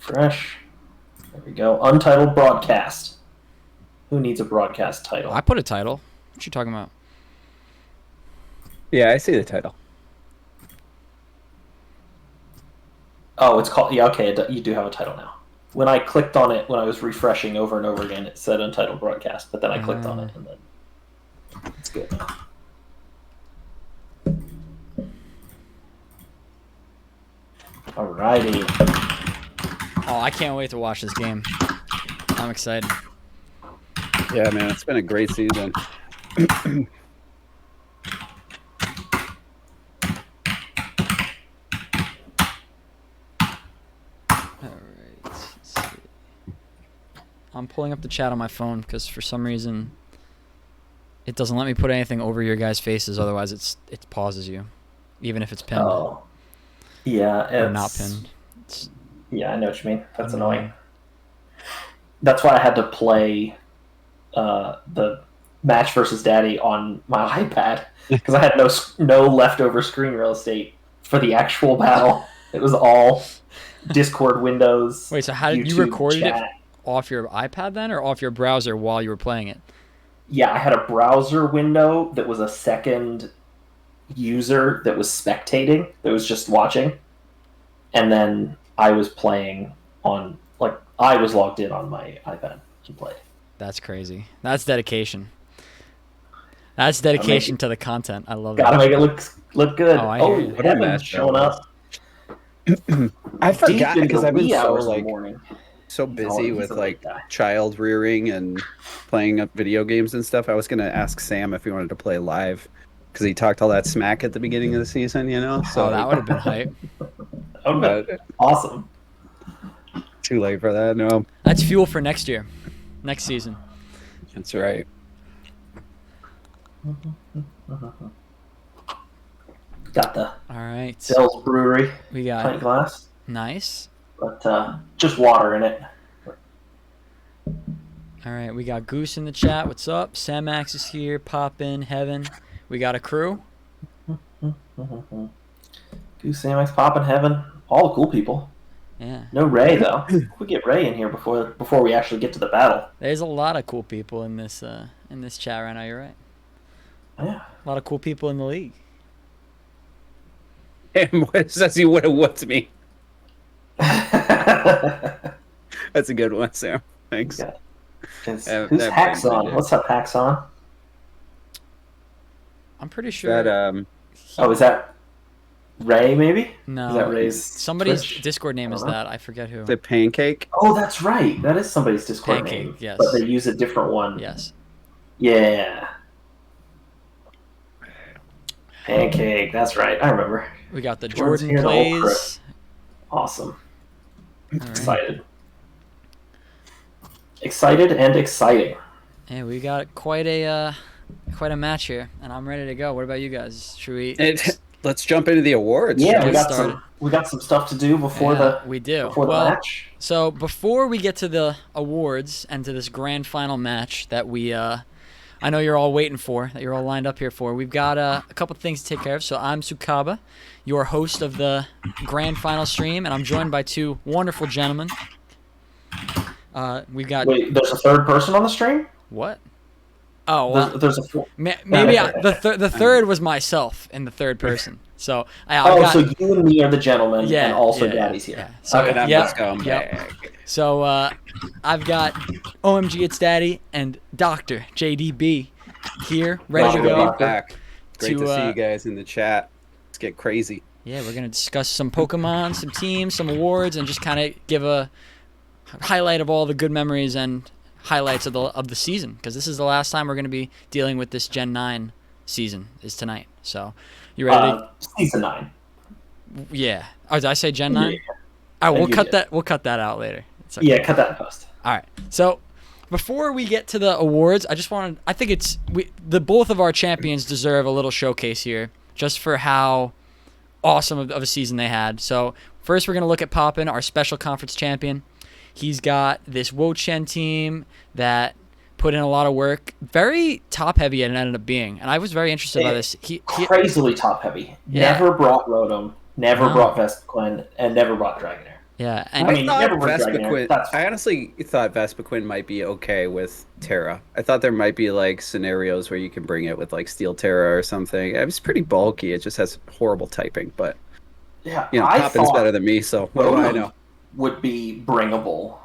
Refresh. There we go. Untitled broadcast. Who needs a broadcast title? I put a title. What you talking about? Yeah, I see the title. Oh, it's called... Yeah, okay, you do have a title now. When I clicked on it, when I was refreshing over and over again, it said Untitled Broadcast, but then I clicked on it, and then... It's good. Alrighty. Oh, I can't wait to watch this game. I'm excited. Yeah, man, it's been a great season. I'm pulling up the chat on my phone because for some reason it doesn't let me put anything over your guys' faces. Otherwise, it pauses you, even if it's pinned. Oh, yeah, or not pinned. Yeah, I know what you mean. That's annoying. That's why I had to play the match versus Daddy on my iPad because I had no leftover screen real estate for the actual battle. It was all Discord windows. Wait, so how did you record it? Off your iPad then, or off your browser while you were playing it? Yeah, I had a browser window that was a second user that was spectating, that was just watching, and then I was playing on, like, I was logged in on my iPad and played. That's crazy. That's dedication. That's dedication to the content. I love Gotta that. make it look good. Oh, Heaven's showing up. I forgot because I've been so busy with like child rearing and playing up video games and stuff. I was gonna ask Sam if he wanted to play live because he talked all that smack at the beginning of the season, you know. So that would have been hype. Awesome. Too late for that. No, that's fuel for next year, next season. That's right. Got the all right Bell's Brewery. We got pint glass. Nice. But just water in it. All right, we got Goose in the chat. What's up? Sam Max is here. Pop in. Heaven. We got a crew. Goose, Sam Max, Pop in Heaven. All the cool people. Yeah. No Ray though. We get Ray in here before we actually get to the battle. There's a lot of cool people in this chat right now. You're right. Yeah. A lot of cool people in the league. And what does he what's me? That's a good one, Sam. Thanks. Yeah. Who's Haxon? What's up, Haxon? I'm pretty sure that is that Ray? Maybe. No. Is that Ray's? Somebody's Twitch? Discord name is that. I forget who. The Pancake. Oh, that's right. That is somebody's Discord Pancake, name. yes. But they use a different one. Yes. Yeah. Pancake. That's right. I remember. We got the Jordan Plays. Awesome. Right. Excited. Excited and exciting. Yeah, we got quite a match here, and I'm ready to go. What about you guys? Should we? Let's jump into the awards. Yeah, we got some stuff to do before the match. So before we get to the awards and to this grand final match that we I know you're all waiting for, that you're all lined up here for, we've got a couple things to take care of. So I'm Sukaba, your host of the grand final stream, and I'm joined by two wonderful gentlemen. We've got. Wait, there's a third person on the stream? What? Oh, well, there's a fourth. Maybe the third was myself in the third person. So so you and me are the gentlemen, and also Daddy's here. Yeah. So and I'm just going back. So I've got OMG It's Daddy and Dr. JDB here, ready to go. Back. Great to see you guys in the chat. Let's get crazy. Yeah, we're gonna discuss some Pokemon, some teams, some awards, and just kind of give a highlight of all the good memories and highlights of the season, because this is the last time we're going to be dealing with this Gen 9 season is tonight. So you ready season 9. Yeah. Oh, did I say Gen 9? Yeah. All right, we'll cut that out later. Okay. Yeah, cut that in post. All right. So before we get to the awards, I think both of our champions deserve a little showcase here, just for how awesome of a season they had. So first we're going to look at Poppin, our special conference champion. He's got this Wo-Chen team that put in a lot of work. Very top-heavy it ended up being. And I was very interested by this. Crazily top-heavy. Yeah. Never brought Rotom, never brought Vespiquen, and never brought Dragonair. Yeah, and I mean, thought never bring Dragonair. That's I honestly thought Vespiquen might be okay with Terra. I thought there might be like scenarios where you can bring it with like Steel Terra or something. It was pretty bulky. It just has horrible typing, but yeah. you know, I Poppin's better thought than me, so what do I know? would be bringable,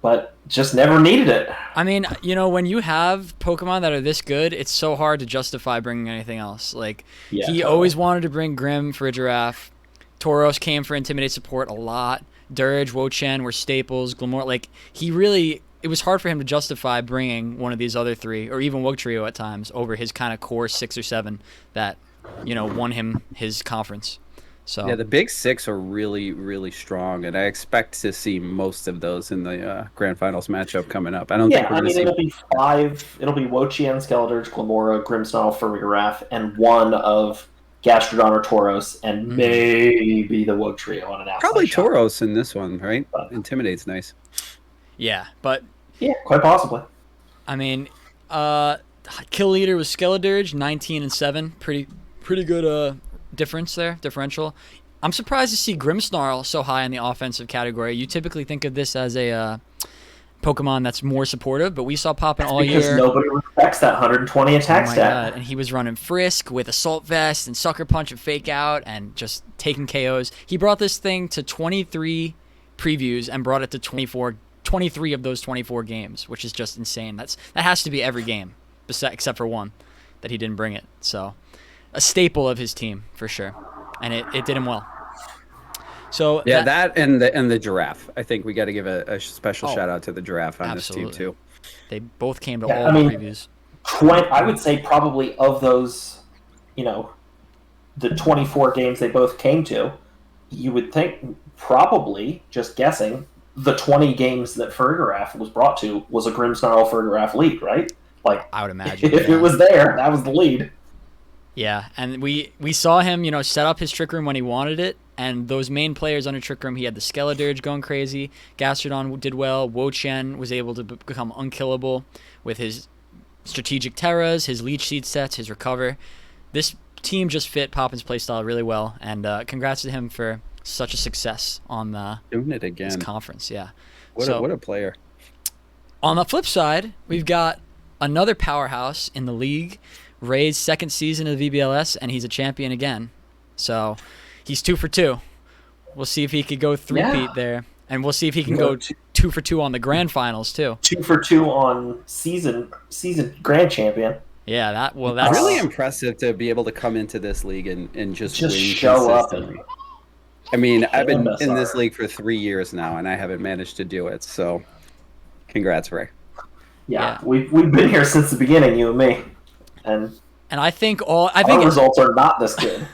but just never needed it. I mean, you know, when you have Pokemon that are this good, it's so hard to justify bringing anything else. Like, Yeah, he totally. always wanted to bring Grim for a Giraffe. Tauros came for Intimidate support a lot. Dirge, Wo-Chen were staples. Glamour, like, it was hard for him to justify bringing one of these other three, or even Wugtrio at times, over his kind of core 6 or 7 that, you know, won him his conference. So Yeah, the big 6 are really, really strong, and I expect to see most of those in the grand finals matchup coming up. I don't think we're going to see. It'll be 5. It'll be Wo-Chien, Skeledirge, Glamora, Grimmsnarl, Farigiraf, and one of Gastrodon or Tauros, and maybe the Wugtrio on an outside Probably shot. Tauros in this one, right? Intimidate's nice. yeah, but Yeah, quite possibly. I mean, kill leader was Skeledirge, 19 and 7, pretty good differential. I'm surprised to see Grimmsnarl so high in the offensive category. You typically think of this as a Pokemon that's more supportive, but we saw Poppin all year. Because nobody respects that 120 attack stat. God. And he was running Frisk with Assault Vest and Sucker Punch and Fake Out and just taking KOs. He brought this thing to 23 previews and brought it to 23 of those 24 games, which is just insane. That has to be every game, except for one that he didn't bring it. So a staple of his team for sure, and it did him well. So yeah, that and the Giraffe. I think we got to give a special shout out to the Giraffe on absolutely. this team too. They both came to all the previews. I would say probably of those, you know, the 24 games they both came to, you would think probably, just guessing, the 20 games that Farigiraf was brought to was a Grimmsnarl Farigiraf lead, right? Like, I would imagine. If it was there, that was the lead. Yeah, and we saw him, you know, set up his Trick Room when he wanted it, and those main players under Trick Room, he had the Skeledirge going crazy, Gastrodon did well, Wo-Chen was able to become unkillable with his strategic Terras, his Leech Seed sets, his Recover. This team just fit Poppin's playstyle really well, and congrats to him for such a success on doing it again. His conference. Yeah, what a player. On the flip side, we've got another powerhouse in the league, Ray's second season of the VBL-S, and he's a champion again. So he's 2 for 2. We'll see if he could go three-peat there, and we'll see if he can go 2 for 2 on the grand finals too. 2 for 2 on season grand champion. Yeah, that's really impressive to be able to come into this league and just win show up. I mean, I've been in this league for 3 years now, and I haven't managed to do it. So, congrats, Ray. Yeah. We've been here since the beginning, you and me, and I think our results are not this good.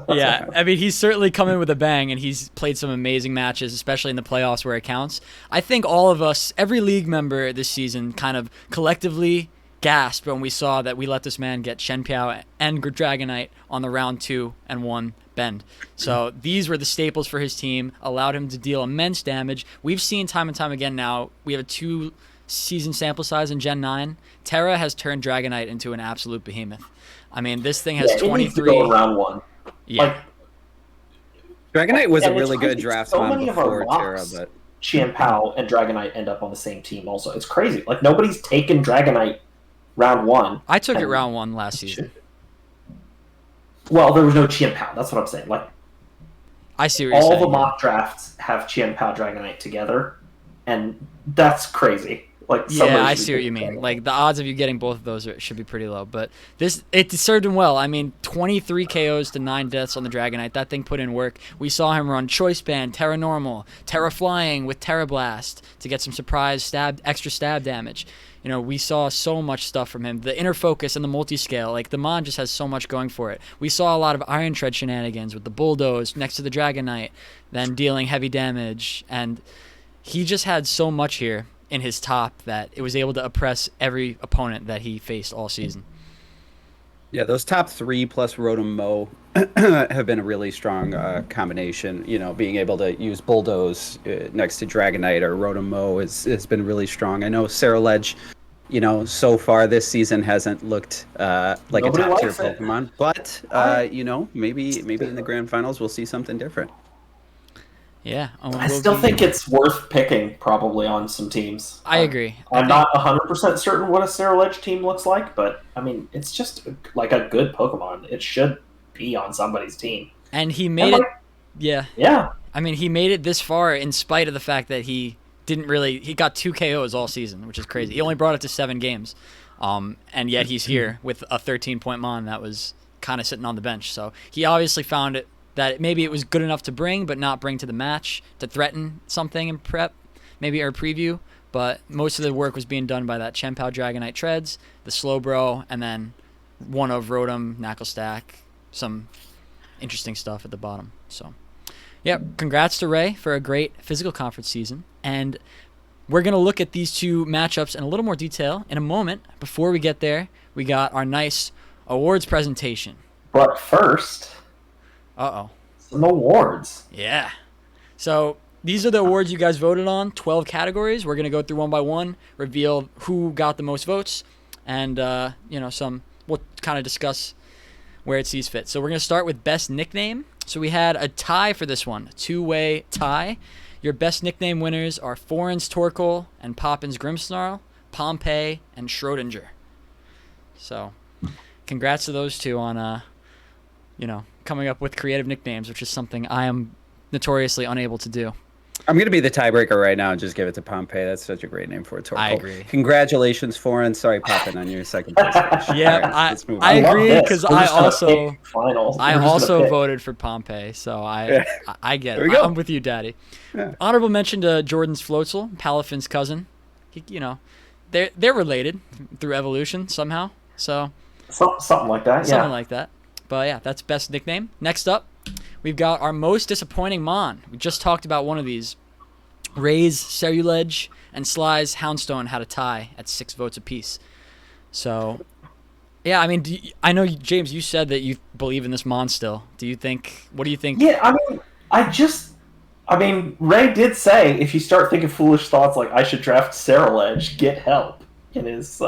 Yeah, I mean, he's certainly come in with a bang, and he's played some amazing matches, especially in the playoffs where it counts. I think all of us, every league member this season, kind of collectively gasped when we saw that we let this man get Shenpiao and Dragonite on the round 2 and 1 bend. So these were the staples for his team, allowed him to deal immense damage. We've seen time and time again now, we have a 2-season sample size in Gen 9. Terra has turned Dragonite into an absolute behemoth. I mean, this thing has 23. It needs to go in round 1. Yeah. Dragonite was a really good draft so many of our Terra, but Chien-Pao and Dragonite end up on the same team also. It's crazy. Like, nobody's taken Dragonite round 1. I took it round 1 last season. Well, there was no Chien-Pao. That's what I'm saying. Like, I see what you're saying. All the mock drafts have Chien-Pao Dragonite together, and that's crazy. Like, yeah, I see what you mean. Like, the odds of you getting both of those should be pretty low. But it served him well. I mean, 23 KOs to 9 deaths on the Dragonite. That thing put in work. We saw him run Choice Band, Terra Normal, Terra Flying with Terra Blast to get some surprise extra stab damage. You know, we saw so much stuff from him. The inner focus and the multi-scale. Like, the Mon just has so much going for it. We saw a lot of Iron Tread shenanigans with the Bulldoze next to the Dragonite, then dealing heavy damage. And he just had so much here in his top that it was able to oppress every opponent that he faced all season. Yeah, those top 3 plus Rotom Mo have been a really strong combination. You know, being able to use Bulldoze next to Dragonite or Rotom Mo has been really strong. I know Ceruledge, you know, so far this season hasn't looked like a top tier Pokemon, but you know, maybe in the grand finals we'll see something different. Yeah. I still think it's worth picking probably on some teams. I agree. I'm not 100% certain what a Ceruledge team looks like, but I mean, it's just like a good Pokemon. It should be on somebody's team. And he made it. Yeah. Yeah. I mean, he made it this far in spite of the fact that he got 2 KOs all season, which is crazy. He only brought it to 7 games. And yet he's here with a 13-point Mon that was kind of sitting on the bench. So he obviously found it that maybe it was good enough to bring, but not bring to the match to threaten something in prep, maybe or preview. But most of the work was being done by that Chien-Pao Dragonite Treads, the Slowbro, and then one of Rotom, Knuckle Stack, some interesting stuff at the bottom. So, yeah, congrats to Ray for a great physical conference season. And we're going to look at these 2 matchups in a little more detail in a moment. Before we get there, we got our nice awards presentation. But first... some awards. Yeah. So these are the awards you guys voted on, 12 categories. We're going to go through one by one, reveal who got the most votes, and, we'll kind of discuss where it sees fit. So we're going to start with best nickname. So we had a tie for this one, a 2-way tie. Your best nickname winners are Forin's Torkoal and Poppin's Grimmsnarl, Pompeii, and Schrodinger. So congrats to those 2 on, coming up with creative nicknames, which is something I am notoriously unable to do. I'm going to be the tiebreaker right now and just give it to Pompeii. That's such a great name for a Torkoal. I agree. Congratulations, Foreign. Sorry, Poppin, on your second place. Yeah, I agree because I also voted for Pompeii, so I get it. I'm with you, Daddy. Yeah. Honorable mention to Jordan's Floatzel, Palafin's cousin. They're related through evolution somehow. So something like that. Something like that. But yeah, that's best nickname. Next up, we've got our most disappointing Mon. We just talked about one of these. Ray's Ceruledge and Sly's Houndstone had a tie at 6 votes apiece. So, yeah, I mean, I know, James, you said that you believe in this Mon still. What do you think? Yeah, I mean, Ray did say if you start thinking foolish thoughts like I should draft Ceruledge, get help in his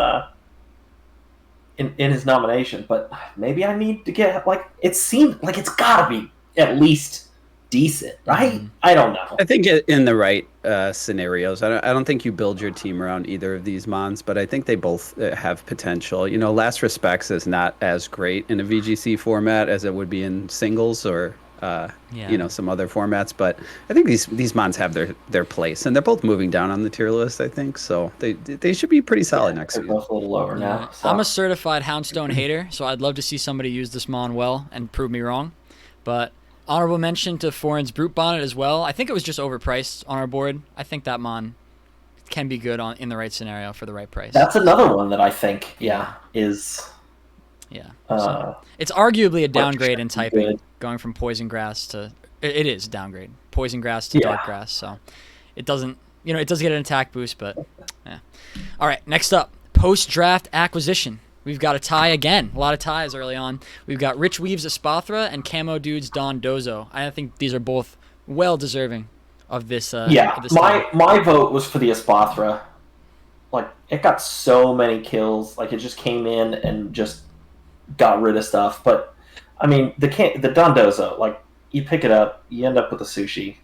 in his nomination, but maybe I need to get it seemed like it's gotta be at least decent, right? Mm-hmm. I don't know. I think in the right scenarios, I don't think you build your team around either of these Mons, but I think they both have potential. Last Respects is not as great in a VGC format as it would be in singles or some other formats, but I think these Mons have their place, and they're both moving down on the tier list, I think, so they should be pretty solid next week. Both a little lower now. So. I'm a certified Houndstone hater, so I'd love to see somebody use this Mon well and prove me wrong, but honorable mention to Forin's Brute Bonnet as well. I think it was just overpriced on our board. I think that Mon can be good in the right scenario for the right price. That's another one that I think is... Yeah, so it's arguably a downgrade in typing, going from Poison Grass to it is a downgrade, Poison Grass to Dark Grass. So it doesn't, it does get an attack boost, but yeah. All right, next up, post-draft acquisition. We've got a tie again. A lot of ties early on. We've got Rich Weave's Espathra and Camo Dude's Don Dozo. I think these are both well deserving of this. Of this my vote was for the Espathra. It got so many kills. It just came in and just got rid of stuff, but I mean the Dondozo, you pick it up, you end up with a Sushi.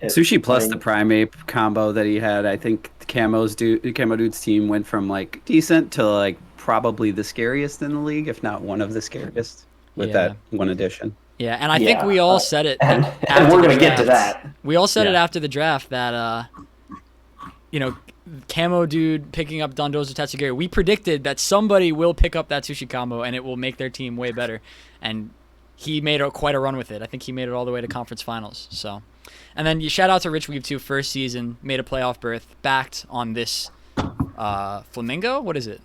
Sushi plus the Primeape combo that he had. I think Camo Dude's team went from decent to probably the scariest in the league, if not one of the scariest, with that one addition. Yeah, and I think we all said it, and we're gonna get to that. We all said it after the draft that Camo Dude picking up Dondozo Tatsugiri. We predicted that somebody will pick up that Sushi combo and it will make their team way better. And he made quite a run with it. I think he made it all the way to conference finals. So, and then you shout out to Rich Weave too. First season, made a playoff berth, backed on this flamingo. What is it?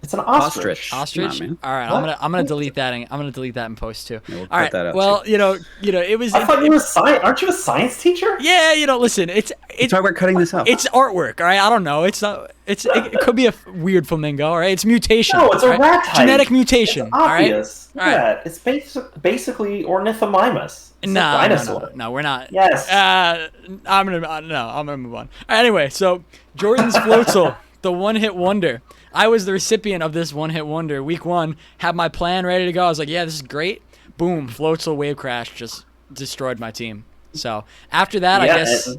It's an ostrich. Ostrich. On, all right, what? I'm gonna delete that. I'm gonna delete that in post too. Yeah, all right. Well, it was. I thought you were science. Aren't you a science teacher? Yeah. Listen. It's. Why we're cutting this up. It's artwork. All right. I don't know. It's not. It could be a weird flamingo. All right. It's mutation. No, it's a rat type. Genetic mutation. It's obvious. All right. Yeah. It's basically Ornithomimus. It's no, a dinosaur. No, we're not. Yes. I'm gonna move on. Anyway, so Jordan's Floatzel, the one-hit wonder. I was the recipient of this one-hit wonder. Week 1, had my plan ready to go. I was like, yeah, this is great. Boom, Floatzel Wave Crash just destroyed my team. So after that, I guess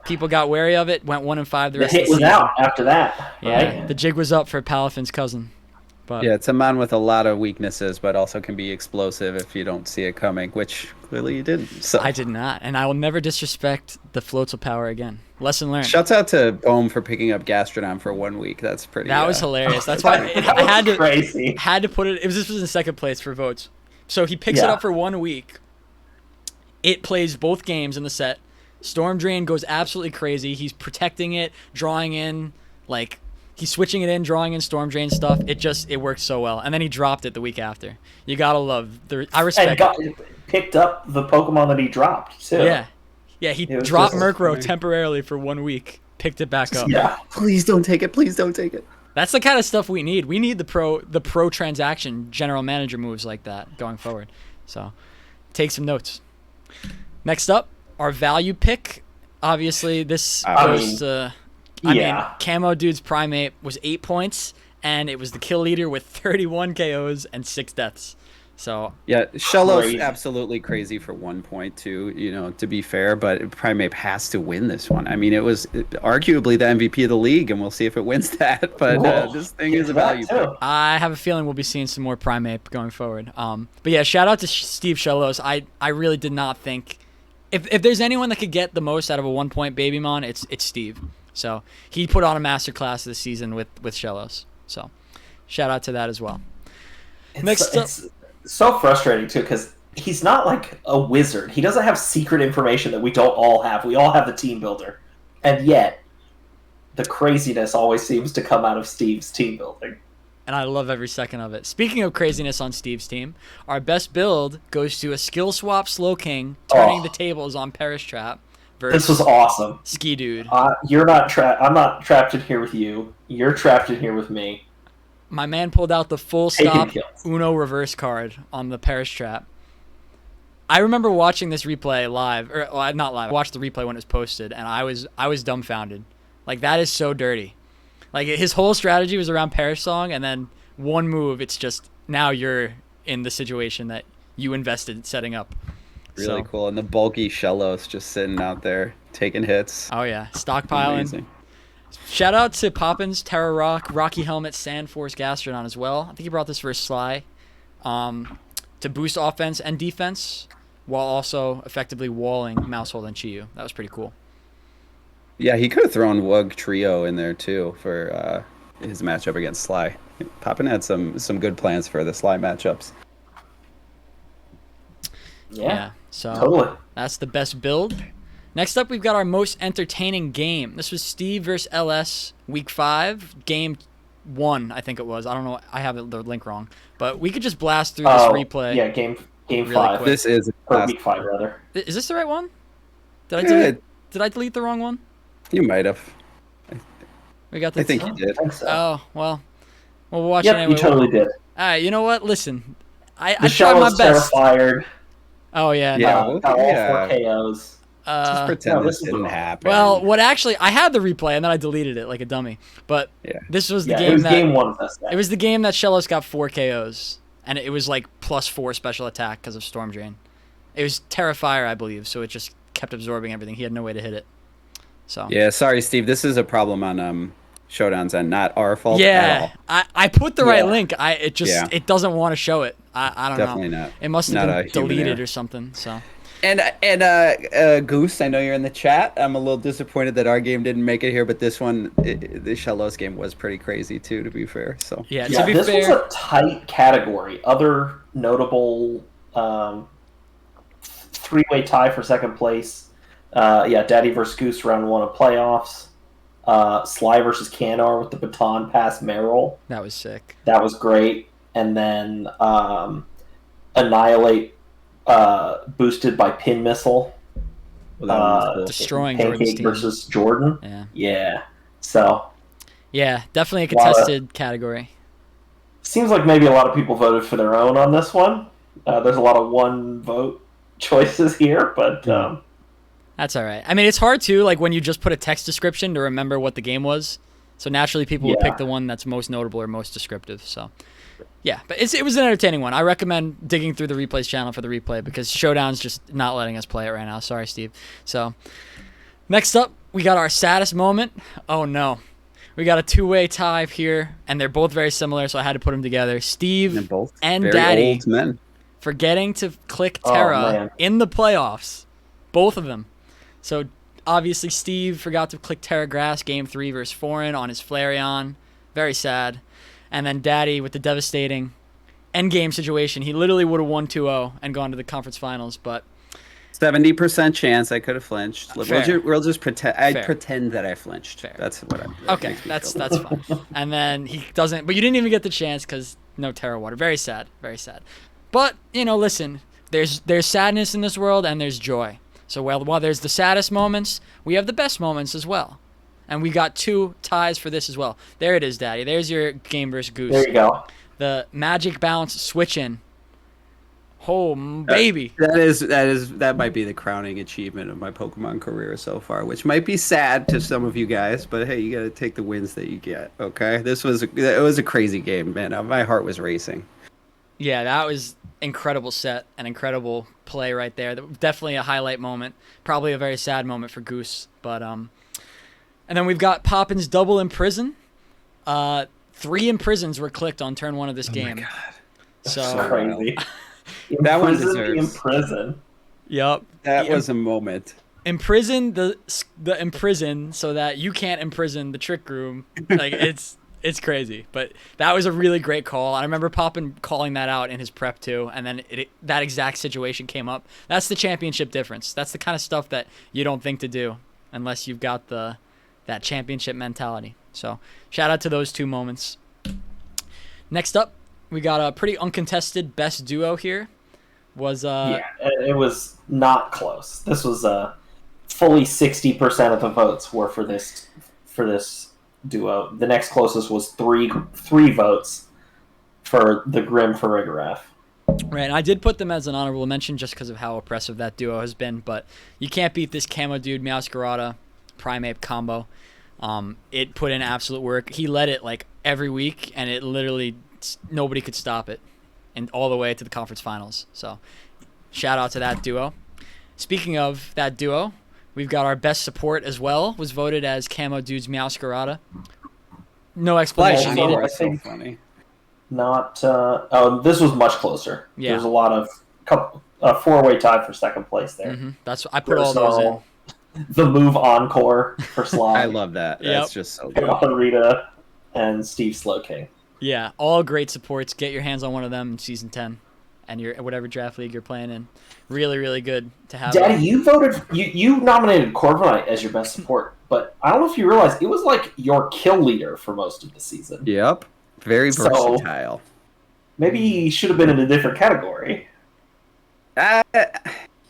people got wary of it. Went 1-5 the rest of the hit was season. out after that. Yeah, Right? the jig was up for Palafin's cousin. But Yeah, it's a man with a lot of weaknesses, but also can be explosive if you don't see it coming, which clearly you didn't. So I did not, and I will never disrespect the floatzel power again. Lesson learned. shouts out to Bohm for picking up Gastrodon for 1 week. That's pretty. That was hilarious. That's why I had to put it. This was in second place for votes. So he picks it up for 1 week. It plays both games in the set. Storm Drain goes absolutely crazy. He's protecting it, drawing in, like, he's switching it in, drawing in Storm Drain stuff. It worked so well. And then he dropped it the week after. You gotta love. I respect it. Picked up the Pokemon that he dropped, too. Yeah. Yeah, he dropped Murkrow temporarily for 1 week, picked it back up. Yeah. Please don't take it. Please don't take it. That's the kind of stuff we need. We need the pro transaction general manager moves like that going forward. So take some notes. Next up, our value pick. Obviously, this goes to... I mean, Camo Dude's Primate was 8 points, and it was the kill leader with 31 KOs and 6 deaths. So yeah, Shellos absolutely crazy for 1 point too. You know, to be fair, but Primate has to win this one. I mean, it was arguably the MVP of the league, and we'll see if it wins that. But this thing is a value pick. I have a feeling we'll be seeing some more Primate going forward. But yeah, shout out to Steve Shellos. I really did not think if there's anyone that could get the most out of a 1 point Babymon, it's Steve. So he put on a masterclass this season with Shellos. So shout out to that as well. Next up. So frustrating too, because he's not like a wizard. He doesn't have secret information that we don't all have. We all have the team builder, and yet the craziness always seems to come out of Steve's team building. And I love every second of it. Speaking of craziness on Steve's team, our best build goes to a skill swap Slowking turning the tables on Perish Trap. This was awesome. Ski Dude. You're not trapped. I'm not trapped in here with you. You're trapped in here with me. My man pulled out the full stop Uno reverse card on the Perish Trap. I remember watching this replay live, or well, not live. I watched the replay when it was posted, and I was dumbfounded. Like, that is so dirty. Like, his whole strategy was around Perish Song, and then one move, it's just now you're in the situation that you invested setting up. Really cool, and the bulky Shellos just sitting out there taking hits. Oh yeah, stockpiling. Amazing. Shout out to Poppins, Terra Rock, Rocky Helmet, Sandforce, Gastrodon as well. I think he brought this for Sly to boost offense and defense while also effectively walling Mousehold and Chiyu. That was pretty cool. Yeah, he could have thrown Wug Trio in there too for his matchup against Sly. Poppin had some good plans for the Sly matchups. Yeah, so totally. That's the best build. Next up, we've got our most entertaining game. This was Steve versus LS, Week 5, Game 1, I think it was. I don't know. I have the link wrong. But we could just blast through this replay. Yeah, Game really 5. Quick. This is Week 5, rather. Is this the right one? Did I delete the wrong one? You might have. We got the I think you did. Oh, well, we'll watch it anyway. You totally did. All right, you know what? Listen, I the tried my best. Terrified. Oh, yeah. Got all 4 KOs. Just pretend this didn't happen. Well, I had the replay and then I deleted it like a dummy. But this was the game it was that game 1 of this. It was the game that Shellos got 4 KOs, and it was like +4 special attack because of Storm Drain. It was Terrafire, I believe, so it just kept absorbing everything. He had no way to hit it. So yeah, sorry, Steve. This is a problem on Showdown's end, not our fault at all. I put the right link. It doesn't want to show it. I don't Definitely know. Not. It must have been deleted or something. So. And Goose, I know you're in the chat. I'm a little disappointed that our game didn't make it here, but this one, the Shellos game was pretty crazy too, to be fair. So to be this fair, was a tight category. Other notable 3-way tie for second place. Daddy versus Goose round 1 of playoffs. Sly versus Canor with the baton pass Merrill. That was sick. That was great. And then Annihilate boosted by Pin Missile. Destroying Pancake Jordan's team. versus Jordan. Yeah. So. Yeah, definitely a contested category. Seems like maybe a lot of people voted for their own on this one. There's a lot of 1-vote choices here, but. That's all right. I mean, it's hard too, like when you just put a text description to remember what the game was. So naturally, people will pick the one that's most notable or most descriptive. So, Yeah, but it was an entertaining one. I recommend digging through the replays channel for the replay because Showdown's just not letting us play it right now. Sorry, Steve. So, next up, we got our saddest moment. Oh, no. We got a two-way tie here, and they're both very similar, so I had to put them together. Steve both and very Daddy old men. forgetting to click Terra in the playoffs. Both of them. So, obviously, Steve forgot to click Terra Grass Game 3 versus Foreign on his Flareon. Very sad. And then Daddy with the devastating endgame situation. He literally would have won 2-0 and gone to the conference finals, but 70% chance I could have flinched. Fair. We'll just pretend. Fair. Pretend that I flinched. Fair. That's what I'm. okay, that's fine. And then he doesn't, but you didn't even get the chance because no Terra Water. Very sad, very sad. But listen, there's sadness in this world and there's joy. So while there's the saddest moments, we have the best moments as well. And we got 2 ties for this as well. There it is, Daddy. There's your game versus Goose. There you go. The magic bounce switch in. Oh, baby. That might be the crowning achievement of my Pokemon career so far, which might be sad to some of you guys, but hey, you got to take the wins that you get. Okay, it was a crazy game, man. My heart was racing. Yeah, that was incredible set, an incredible play right there. Definitely a highlight moment. Probably a very sad moment for Goose, but and then we've got Poppin's double imprison. 3 imprisons were clicked on turn 1 of this game. Oh my God. So Crazy. That one Imprison, deserves. Imprison. Yep. That was a moment. Imprison the imprison so that you can't imprison the trick room. Like it's crazy. But that was a really great call. I remember Poppin calling that out in his prep too, and then that exact situation came up. That's the championship difference. That's the kind of stuff that you don't think to do unless you've got that championship mentality. So shout out to those 2 moments. Next up, we got a pretty uncontested best duo here. It was not close. This was fully 60% of the votes were for this duo. The next closest was three votes for the Grim Farigiraf. Right, and I did put them as an honorable mention just because of how oppressive that duo has been, but you can't beat this Camo Dude Meowscarada Primeape combo. It put in absolute work. He led it like every week, and it literally nobody could stop it, and all the way to the conference finals. So, shout out to that duo. Speaking of that duo, we've got our best support as well. Was voted as Camo Dude's Meowscarada. No explanation Also, needed. I think not. This was much closer. Yeah. There's a lot of a 4-way tie for second place there. Mm-hmm. That's I put all those in. The move encore for Sly. I love that. That's just so good. Rita and Steve Slowking. Yeah, all great supports. Get your hands on one of them in season 10, and your whatever draft league you're playing in. Really, really good to have. Daddy, you nominated Corviknight as your best support, but I don't know if you realize it was like your kill leader for most of the season. Yep, very versatile. Maybe he should have been in a different category.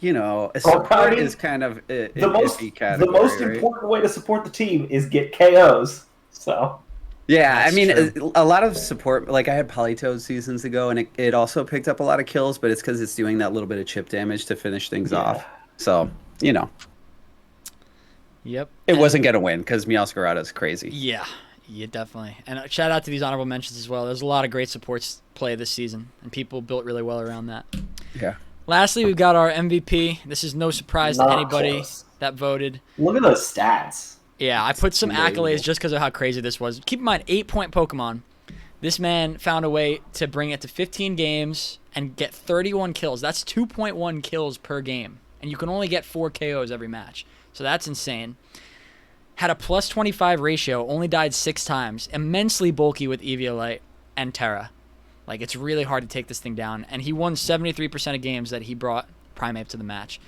Support is kind of the category, most right? important way to support the team is get KOs. So. Yeah, That's I mean, true. a lot of support, like I had Politoed seasons ago, and it also picked up a lot of kills, but it's because it's doing that little bit of chip damage to finish things off. So, Yep. it wasn't going to win because Meowscarada is crazy. Yeah, definitely. And shout out to these honorable mentions as well. There's a lot of great supports play this season, and people built really well around that. Yeah. Lastly, we've got our MVP. This is no surprise to anybody that voted. Look at those stats. Yeah, I put some accolades just because of how crazy this was. Keep in mind, 8-point Pokemon. This man found a way to bring it to 15 games and get 31 kills. That's 2.1 kills per game. And you can only get 4 KOs every match. So that's insane. Had a plus 25 ratio, only died 6 times. Immensely bulky with Eviolite and Terra. Like, it's really hard to take this thing down. And he won 73% of games that he brought Primeape to the match.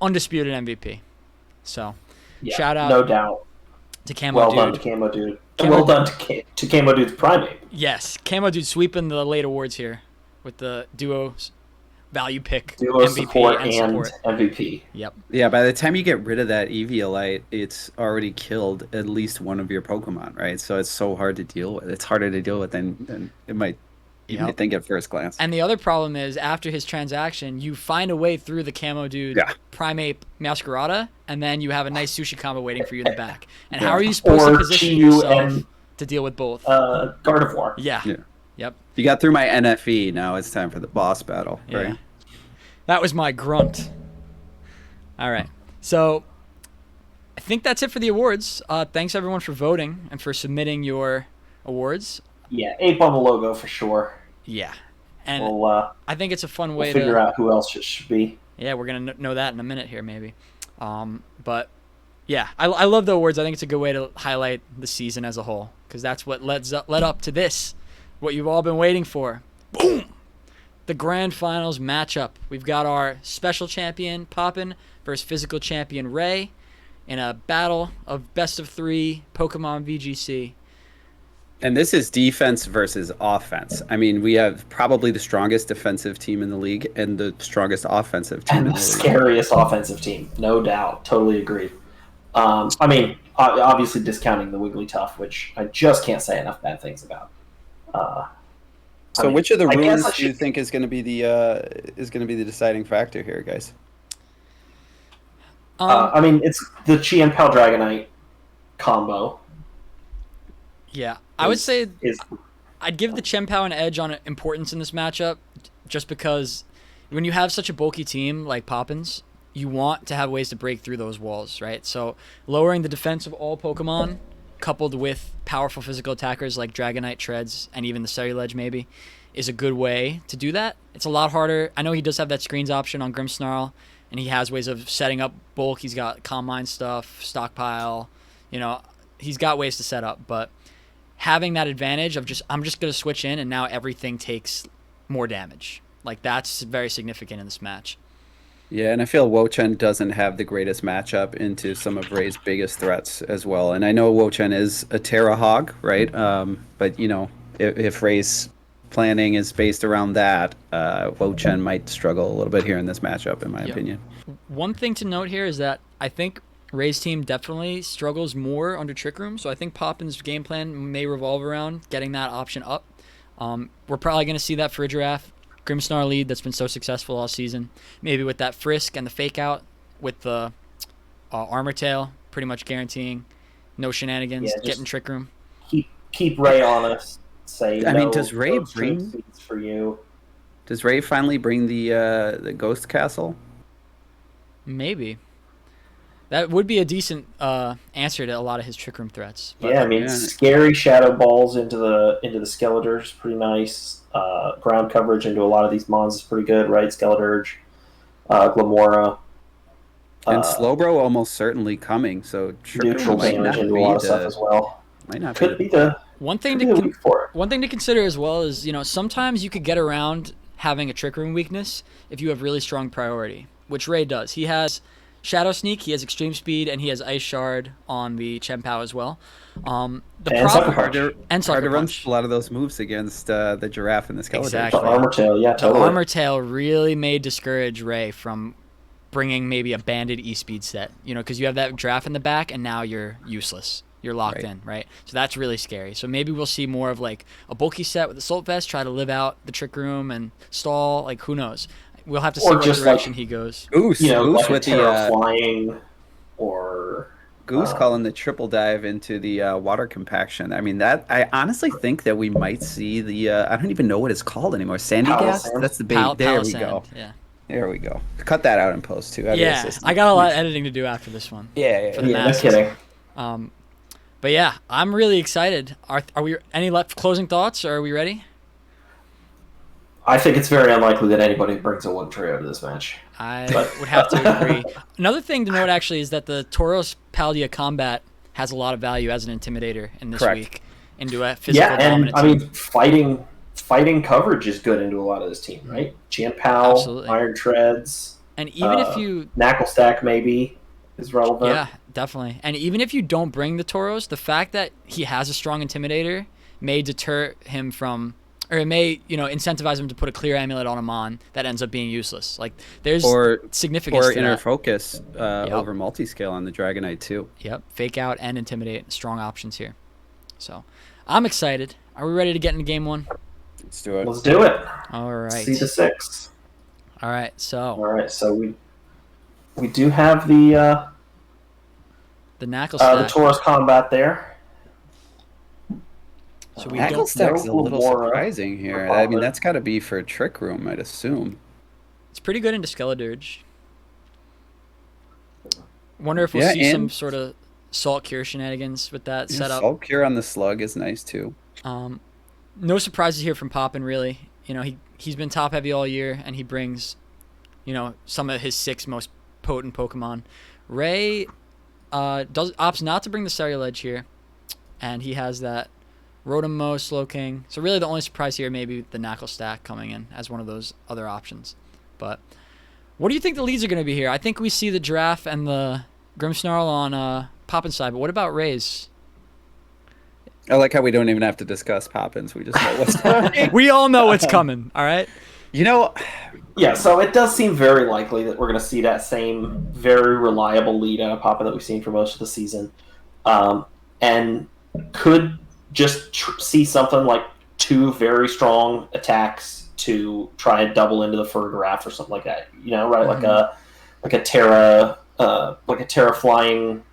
Undisputed MVP. So, shout out. No doubt. To Camo well Dude. Done to Camo Dude. Well done to Camo Dude's Primeape. Yes, Camo Dude sweeping the late awards here with the duo's value pick, Duo MVP support and and support. MVP. Yep. Yeah, by the time you get rid of that Eviolite, it's already killed at least one of your Pokemon, right? So it's so hard to deal with. It's harder to deal with than it might. You might think at first glance. And the other problem is, after his transaction, you find a way through the Camo Dude Primeape Meowscarada, and then you have a nice sushi combo waiting for you in the back. And how are you supposed to position yourself to deal with both? Gardevoir. Yeah. Yep. You got through my NFE. Now it's time for the boss battle, right? Yeah. That was my grunt. All right. So I think that's it for the awards. Thanks everyone for voting and for submitting your awards. Yeah, ape on the logo for sure. Yeah. And I think it's a fun way we'll figure to out who else it should be. Yeah, we're gonna know that in a minute here, maybe. But yeah, I love the awards. I think it's a good way to highlight the season as a whole, because that's what led up to this, what you've all been waiting for. Boom! The grand finals matchup. We've got our special champion Poppin versus physical champion Ray in a battle of best of 3 Pokemon VGC. And this is defense versus offense. I mean, we have probably the strongest defensive team in the league and the strongest offensive team and in the the league. Scariest offensive team, no doubt. Totally agree. I mean, obviously discounting the Wigglytuff, which I just can't say enough bad things about. So, which of the runes do you should... think is going to be the deciding factor here, guys? I mean, it's the Chi and Pal Dragonite combo. Yeah, I would say I'd give the Chien-Pao an edge on importance in this matchup, just because when you have such a bulky team like Poppins, you want to have ways to break through those walls, right? So lowering the defense of all Pokemon, coupled with powerful physical attackers like Dragonite, Treads, and even the Ceruledge maybe, is a good way to do that. It's a lot harder. I know he does have that screens option on Grimmsnarl, and he has ways of setting up bulk. He's got Calm Mind stuff, Stockpile, he's got ways to set up, but having that advantage of I'm just going to switch in and now everything takes more damage. Like, that's very significant in this match. Yeah, and I feel Wo-Chen doesn't have the greatest matchup into some of Ray's biggest threats as well. And I know Wo-Chen is a Terra Hog, right? But, if Ray's planning is based around that, Wo-Chen might struggle a little bit here in this matchup, in my opinion. One thing to note here is that I think Ray's team definitely struggles more under Trick Room, so I think Poppin's game plan may revolve around getting that option up. We're probably going to see that for Giraffe Grimmsnarl lead that's been so successful all season. Maybe with that Frisk and the Fake Out with the Armor Tail, pretty much guaranteeing no shenanigans, getting Trick Room. Keep Ray honest. Say I mean, does Ray bring for you? Does Ray finally bring the Ghost Castle? Maybe. That would be a decent answer to a lot of his Trick Room threats. But, yeah, I mean, scary Shadow Balls into the Skeletor's pretty nice. Ground coverage into a lot of these mons is pretty good, right? Skeletorge, Glamora. And Slowbro almost certainly coming, so neutral damage into a lot of stuff as well. Might not be the one thing to consider as well is, sometimes you could get around having a Trick Room weakness if you have really strong priority, which Ray does. He has Shadow Sneak, he has Extreme Speed, and he has Ice Shard on the Chien-Pao as well. And Sucker Punch. And Sucker Punch. A lot of those moves against the Giraffe and the Skeletor. Exactly. The Armor Tail, yeah, totally. The Armor Tail really may discourage Ray from bringing maybe a banded E-Speed set, because you have that Giraffe in the back, and now you're useless. You're locked in, right? So that's really scary. So maybe we'll see more of like a bulky set with Assault Vest, try to live out the Trick Room and stall. Like, who knows? We'll have to see what direction he goes. Goose like with the flying, or Goose calling the triple dive into the water compaction. I mean, that I honestly think that we might see the I don't even know what it's called anymore. Sandy gas. That's the bait. There we go. Yeah. There we go. Cut that out in post too. I got a lot of editing to do after this one. Yeah. No kidding. But yeah, I'm really excited. Are we any closing thoughts, or are we ready? I think it's very unlikely that anybody brings a one trio to this match. I would have to agree. Another thing to note, actually, is that the Tauros Paldea combat has a lot of value as an intimidator in this week into a physical dominant team. I mean, fighting coverage is good into a lot of this team, right? Chien-Pao, Iron Treads, and even if you Knuckle Stack maybe is relevant. Yeah, definitely. And even if you don't bring the Tauros, the fact that he has a strong intimidator may deter him from. Or it may, incentivize him to put a clear amulet on a mon that ends up being useless. Like, there's significance to inner that. Focus over multi-scale on the Dragonite too. Yep, Fake Out and Intimidate, strong options here. So, I'm excited. Are we ready to get into game one? Let's do it. Let's do it. All right. See the 6. All right, so we do have the Knuckle the Tauros combat there. So we Knuckle don't. Stack's a No little Gamora surprising here. for I mean, Poppin. that's got to be for Trick Room, I'd assume. It's pretty good into Skeledirge. Wonder if we'll Yeah, see some and sort of Salt Cure shenanigans with that setup. Salt Cure on the Slug is nice too. No surprises here from Poppin, really. You know, he's been top heavy all year, and he brings, you know, some of his 6 most potent Pokemon. Ray opts not to bring the Ceruledge here, and he has that Rotom-Mow, Slowking. So really the only surprise here may be the Knuckle Stack coming in as one of those other options. But what do you think the leads are going to be here? I think we see the Giraffe and the Grimmsnarl on Poppin's side, but what about Ray's? I like how we don't even have to discuss Poppins. We just know what's coming. We all know what's coming, all right? You know, Yeah, so it does seem very likely that we're going to see that same very reliable lead out of Papa that we've seen for most of the season. And could just see something like 2 very strong attacks to try and double into the Fergraph or something like that. You know, right? Mm-hmm. Like a Terra flying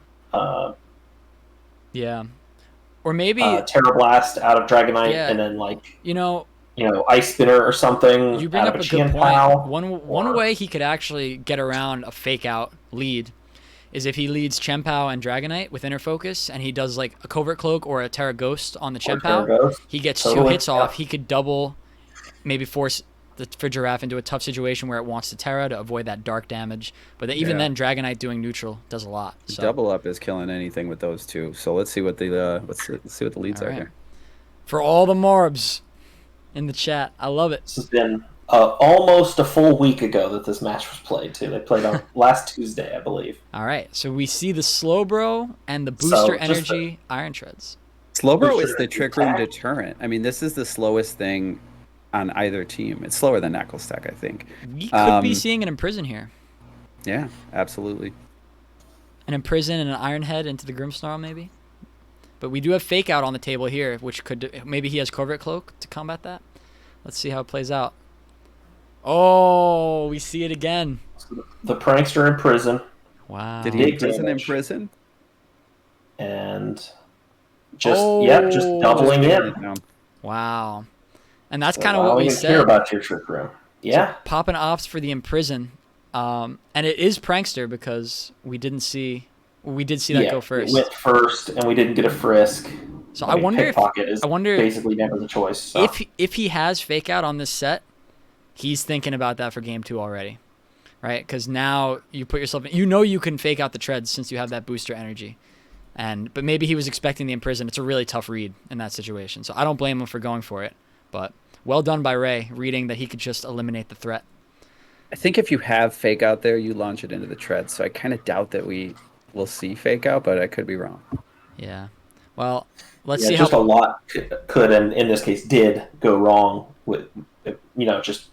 Yeah. Or maybe Terra Blast out of Dragonite, Yeah. and then like you know, Ice Spinner or something. you bring out up of a good Chien-Pao, point. One way he could actually get around a fake out lead is if he leads Chien-Pao and Dragonite with Inner Focus, and he does like a Covert Cloak or a Terra Ghost on the Chien-Pao. Ghost. He gets 2 Totally, hits off. yeah. He could double, maybe force the Giraffe into a tough situation where it wants to Terra to avoid that dark damage. But even then, Dragonite doing neutral does a lot. So. Double Up is killing anything with those 2. So let's see what the let's see what the leads All are right. here. For all the Morbs in the chat, I love it. This has been almost a full week ago that this match was played, too. They played on last Tuesday, I believe. All right, so we see the Slowbro and the Booster So, just Energy Iron Treads. Slowbro is Booster the Trick Room attack. deterrent. I mean, this is the slowest thing on either team. It's slower than Knuckle Stack, I think. We could be seeing an Imprison here. Yeah, absolutely. An Imprison and an Iron Head into the Grimmsnarl, maybe. But we do have Fake Out on the table here, which could maybe he has Covert Cloak to combat that. Let's see how it plays out. Oh, we see it again. The Prankster in prison, Wow. Did he Big imprison in damage. prison? and just Oh. doubling in. No. Wow. And that's So kind of I what don't we even said. care about your Trick Room. Yeah. So Poppin opts for the Imprison. And it is Prankster because we did see that go first. It went first, and we didn't get a frisk. So I wonder if Pickpocket is I wonder basically never the choice. So. if he has Fake Out on this set, he's thinking about that for game 2 already, right? Because now you put yourself in, you can Fake Out the treads since you have that booster energy, but maybe he was expecting the Imprison. It's a really tough read in that situation, so I don't blame him for going for it. But well done by Ray, reading that he could just eliminate the threat. I think if you have Fake Out there, you launch it into the tread. So I kind of doubt that we will see Fake Out, but I could be wrong. Yeah. Well, let's Yeah, see just how. a lot could, and in this case, did go wrong with, just.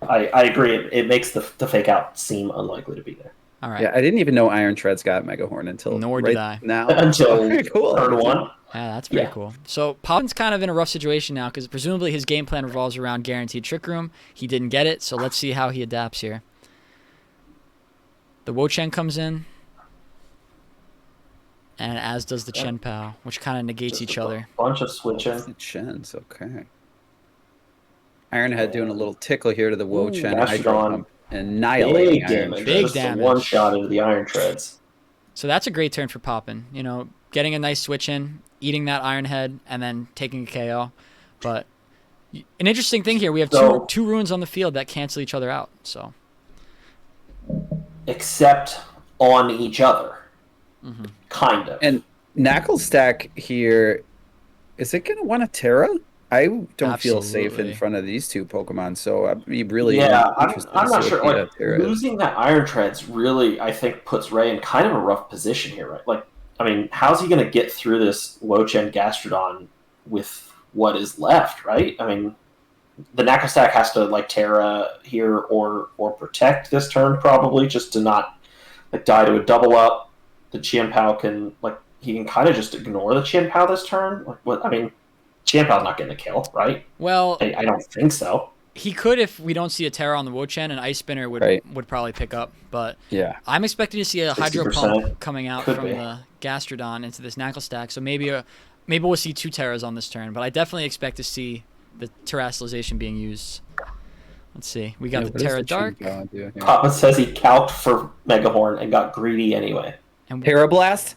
I agree. It makes the Fake Out seem unlikely to be there. All right. Yeah, I didn't even know Iron Treads got Mega Horn until Nor right did I. now. Until Very cool. turn 1. Yeah, that's pretty cool. So Poppin's kind of in a rough situation now because presumably his game plan revolves around guaranteed Trick Room. He didn't get it, so let's see how he adapts here. The Wo-Chien comes in, and as does the Chien-Pao, which kind of negates Just each a other. bunch of switching. The Chins, okay. Ironhead doing a little tickle here to the Wo-Chen. Gastrodon. Hydro Pump, annihilating Big Iron damage. Treads. Big Just a damage. one shot into the Iron Treads. So that's a great turn for Poppin. Getting a nice switch in, eating that Iron Head, and then taking a KO. But an interesting thing here, we have two runes on the field that cancel each other out. So Except on each other. Kind of. And Knuckle Stack here, is it going to want a Terra? I don't feel safe Absolutely. in front of these 2 Pokemon, so I'd be really Yeah, interested I'm to not see sure. what the Like, Terra is. losing that Iron Treads really, I think, puts Ray in kind of a rough position here, right? Like, I mean, how's he going to get through this Wo-Chien Gastrodon with what is left, right? I mean, the Knuckle Stack has to, like, Terra here or protect this turn, probably, just to not, like, die to a double up. The Chien-Pao can, like, he can kind of just ignore the Chien-Pao this turn. Like, what? I mean, Chien-Pao's not getting a kill, right? well, I don't think so. he could if we don't see a Terra on the Wo-Chien, and Ice Spinner would probably pick up. But Yeah. I'm expecting to see a Hydro 60% Pump coming out could from be. the Gastrodon into this Knuckle Stack. So maybe maybe we'll see 2 Terras on this turn, but I definitely expect to see the Terrestrialization being used. Let's see. We got the Terra Dark. Papa says he calced for Megahorn and got greedy anyway. And Terra Blast?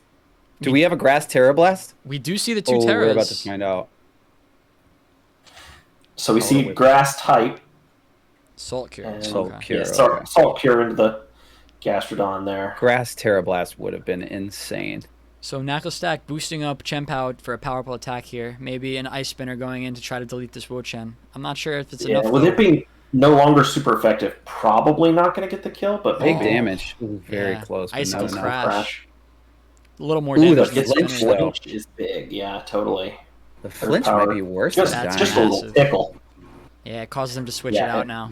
Do we have a grass Terra Blast? we do see the 2 Terras. We're about to find out. So we see grass type. Salt Cure. And, Salt Okay. Cure. Yeah, Salt Cure into the Gastrodon there. Grass Terra Blast would have been insane. So Knuckle Stack boosting up Chempow for a powerful attack here. Maybe an Ice Spinner going in to try to delete this Wochen. I'm not sure if it's enough. With it being no longer super effective, probably not going to get the kill, but Big maybe. damage. Ooh, very close. But Icicle not enough. Crash. A little more Ooh, damage the than flinch, Spinner. though. Flinch is big, yeah, totally. The flinch might be worse than Just, That's just a little massive. tickle. Yeah, it causes him to switch Yeah, it out now.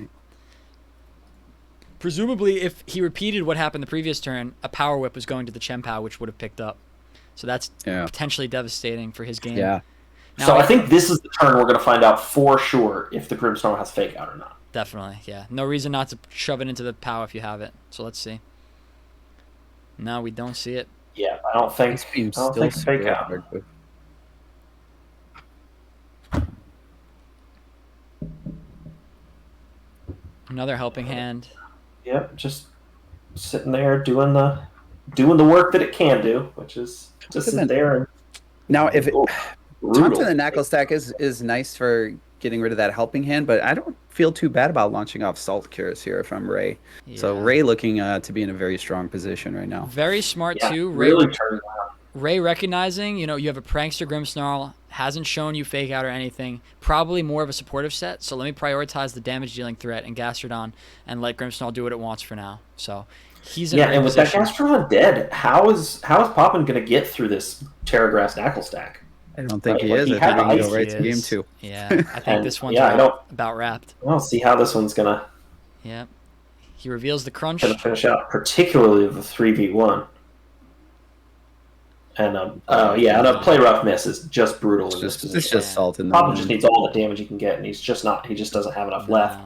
Presumably, if he repeated what happened the previous turn, a Power Whip was going to the Chempow, which would have picked up. So that's potentially devastating for his game. Yeah. Now, So I think this is the turn we're going to find out for sure if the Grimmsnarl has Fake Out or not. Definitely, yeah. No reason not to shove it into the POW if you have it. So let's see. No, we don't see it. Yeah, I don't think Fake Out. Another helping hand. Yep, just sitting there doing the work that it can do, which is just sit there and now if brutal. Taunting the Knuckle Stack is nice for getting rid of that helping hand, but I don't feel too bad about launching off Salt Cures here if I'm Ray. Yeah. So Ray looking to be in a very strong position right now. Very smart too. Really turning around. Ray recognizing, you have a Prankster Grimmsnarl, hasn't shown you Fake Out or anything, probably more of a supportive set, so let me prioritize the damage dealing threat in Gastrodon and let Grimmsnarl do what it wants for now. So he's in a great and with position. that Gastrodon dead, how is Poppin going to get through this Terragrass Knuckle Stack? I don't think he Like, is. he I think had we can ice. go right to game 2. Yeah, I think this one's about wrapped. I don't see how this one's going to Yeah. He reveals the crunch. finish out, particularly the 3v1. And and a play rough miss is just brutal in this position. It's just salt in the Poppin just needs all the damage he can get, and he just doesn't have enough left.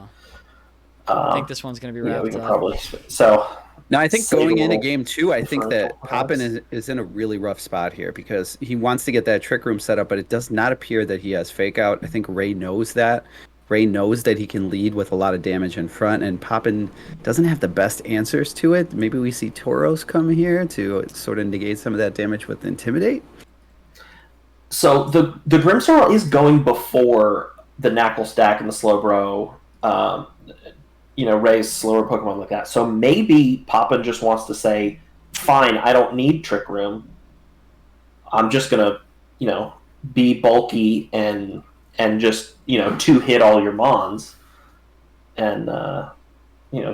I think this one's going to be wrapped we can up. probably so. Now, I think Save going a into little game 2, I think that differential, Poppin is in a really rough spot here because he wants to get that Trick Room set up, but it does not appear that he has Fake Out. I think Ray knows that. Ray knows that he can lead with a lot of damage in front, and Poppin doesn't have the best answers to it. Maybe we see Tauros come here to sort of negate some of that damage with Intimidate. So the Grimmsnarl is going before the Knuckle Stack and the Slowbro, Ray's slower Pokemon like that. So maybe Poppin just wants to say, fine, I don't need Trick Room. I'm just going to, be bulky and just, 2-hit all your Mons and,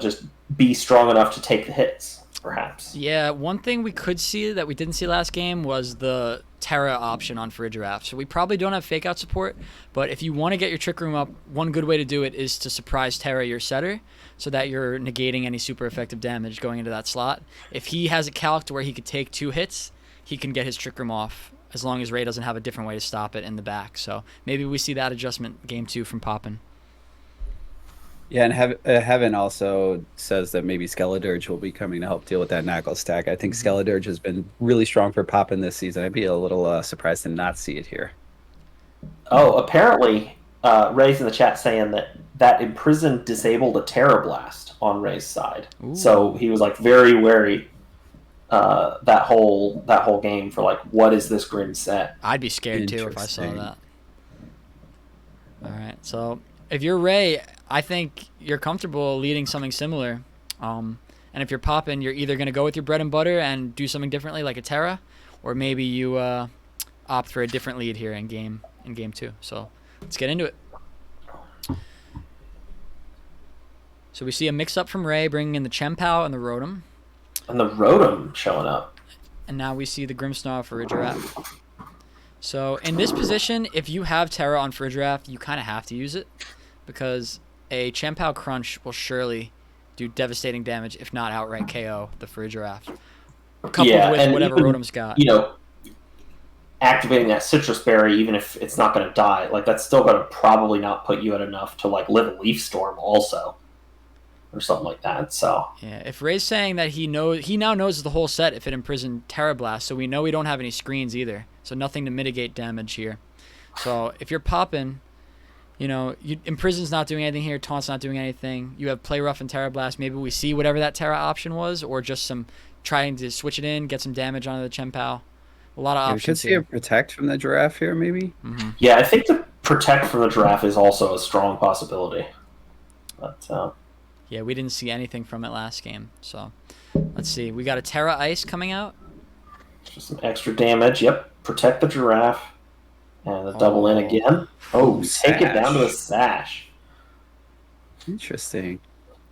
just be strong enough to take the hits, perhaps. Yeah, one thing we could see that we didn't see last game was the Terra option on Farigiraf. So we probably don't have Fake Out support, but if you want to get your Trick Room up, one good way to do it is to surprise Terra your setter so that you're negating any super effective damage going into that slot. If he has it calced where he could take 2 hits, he can get his Trick Room off as long as Ray doesn't have a different way to stop it in the back. So maybe we see that adjustment game 2 from Poppin. Yeah, and Heaven also says that maybe Skeledirge will be coming to help deal with that Knuckle Stack. I think Skeledirge has been really strong for Poppin this season. I'd be a little surprised to not see it here. Oh, apparently Ray's in the chat saying that Imprison disabled a Terra Blast on Ray's side. Ooh. So he was very wary that whole game for what is this Grim set? I'd be scared too if I saw that. All right, so if you're Ray, I think you're comfortable leading something similar. And if you're Poppin, you're either going to go with your bread and butter and do something differently like a Terra, or maybe you opt for a different lead here in game 2. So let's get into it. So we see a mix-up from Ray, bringing in the Chempow and the Rotom. And the Rotom showing up. And now we see the Grimmsnarl for Farigiraf. So in this position, if you have Terra on Farigiraf, you kind of have to use it because a Chempow Crunch will surely do devastating damage, if not outright KO the Farigiraf. Coupled with whatever Rotom's got. Activating that Citrus Berry, even if it's not going to die, that's still going to probably not put you at enough to live a Leaf Storm also. Or something like that. So yeah, if Ray's saying that he now knows the whole set if it imprisoned Terra Blast, so we know we don't have any screens either. so nothing to mitigate damage here. So if you're popping, Imprison's not doing anything here, Taunt's not doing anything. You have Play Rough and Terra Blast. Maybe we see whatever that Terra option was, or just some trying to switch it in, get some damage onto the Chien-Pao. A lot of options. We could see here. a Protect from the Giraffe here, maybe. Mm-hmm. Yeah, I think the Protect from the Giraffe is also a strong possibility. But yeah, we didn't see anything from it last game. So let's see. We got a Terra Ice coming out. Just some extra damage. Yep, Protect the Giraffe. And the double in again. Oh, take it down to a Sash. Interesting.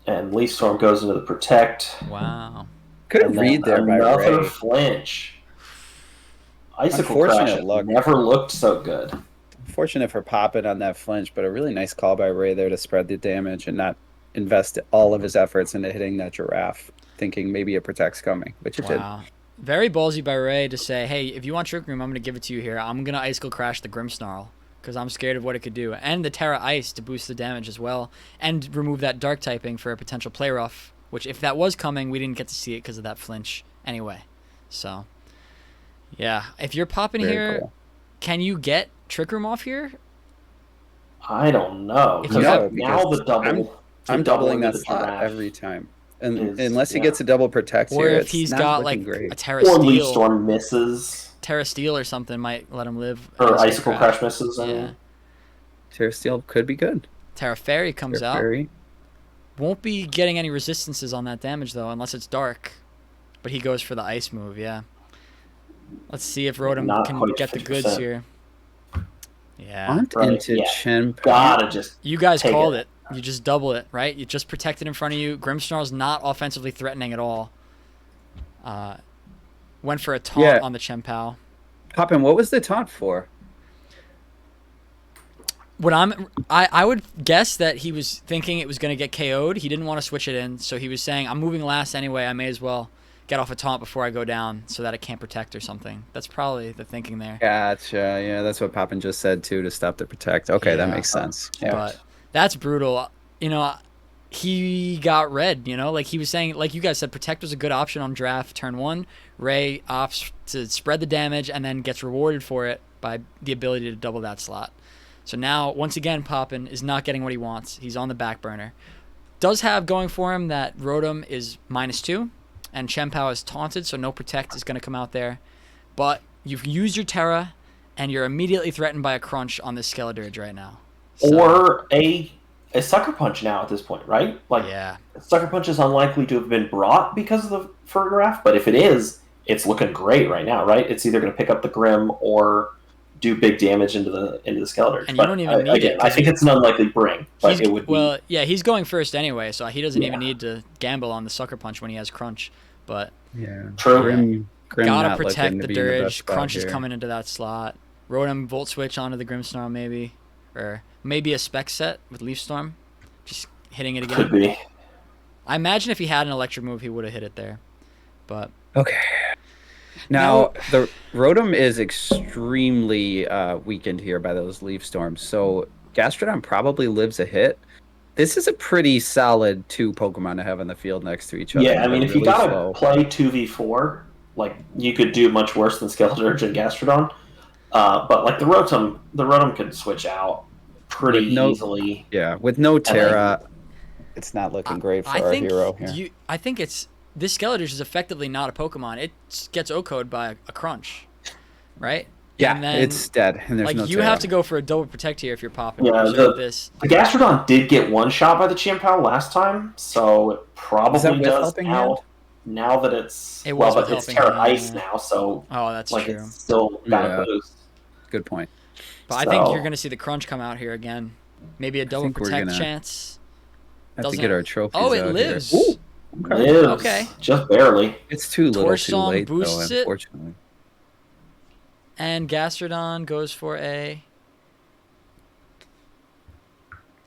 And Leaf Storm goes into the Protect. Wow. Good read there by another Ray. Flinch. Icicle Crash never looked so good. Unfortunate for popping on that flinch, but a really nice call by Ray there to spread the damage and not invest all of his efforts into hitting that Giraffe, thinking maybe a Protect's coming, which it did. Very ballsy by Ray to say, hey, if you want Trick Room, I'm going to give it to you here. I'm going to Icicle Crash the Grimmsnarl because I'm scared of what it could do. And the Terra Ice to boost the damage as well. And remove that Dark typing for a potential Play Rough, which if that was coming, we didn't get to see it because of that flinch anyway. So, yeah. If you're popping here, can you get Trick Room off here? I don't know. No, now the double. I'm doubling that slot every time. And unless he gets a double Protect or here, if he's got like great. a Terra Steel. Or Leaf Storm misses. Terra Steel or something might let him live. Or Icicle Crash misses. Yeah. Terra Steel could be good. Terra Fairy comes out. Fairy. Won't be getting any resistances on that damage though, unless it's dark. But he goes for the ice move, yeah. Let's see if Rotom can get 50%. The goods here. Yeah. Into Chien-Pao. Gotta just. You guys called it. You just double it, right? You just protect it in front of you. Grimmsnarl's not offensively threatening at all. Went for a taunt on the Chien-Pao. Poppin', what was the taunt for? I would guess that he was thinking it was going to get KO'd. He didn't want to switch it in, so he was saying, I'm moving last anyway. I may as well get off a taunt before I go down so that it can't protect or something. That's probably the thinking there. Gotcha. Yeah, that's what Poppin just said, too, to stop the Protect. Okay, that makes sense. Yeah. But that's brutal. He got red, like he was saying, like you guys said, Protect was a good option on draft turn 1. Ray opts to spread the damage and then gets rewarded for it by the ability to double that slot. So now, once again, Poppin is not getting what he wants. He's on the back burner. Does have going for him that Rotom is -2 and Chien-Pao is taunted, so no Protect is going to come out there. But you've used your Terra and you're immediately threatened by a Crunch on this Skeledirge right now. So, or a Sucker Punch now at this point, right? Sucker Punch is unlikely to have been brought because of the Fertograph, but if it is, it's looking great right now, right? It's either going to pick up the Grim or do big damage into the Skeledirge. And you don't even need it. I think it's an unlikely bring, but it would be. Well, yeah, he's going first anyway, so he doesn't even need to gamble on the Sucker Punch when he has Crunch. But true. Grim gotta protect the Dirge. Crunch is coming into that slot. Rotom Volt Switch onto the Grimmsnarl maybe, or maybe a Spec Set with Leaf Storm, just hitting it again. Could be. I imagine if he had an electric move, he would have hit it there. But okay. Now, the Rotom is extremely weakened here by those Leaf Storms, so Gastrodon probably lives a hit. This is a pretty solid 2 Pokemon to have in the field next to each other. Yeah, I mean, if you gotta play 2v4, you could do much worse than Skeledirge and Gastrodon. But the Rotom could switch out pretty easily. Yeah, with no Terra, it's not looking great for our hero here. I think this Skeledirge is effectively not a Pokemon. It gets OHKO'd by a Crunch, right? Yeah, and then, it's dead, and there's no you Terra. have to go for a double Protect here if you're popping. Yeah, the Gastrodon did get one shot by the Chien-Pao last time, so it probably does now that it's but it's Terra Ice now, so that's true. It's still got a boost. Good point. But I think you're going to see the Crunch come out here again. Maybe a double Protect chance. Have to get our trophies. Oh, it lives. Ooh, lives. Okay, just barely. It's too little, too late, boosts though, unfortunately. And Gastrodon goes for a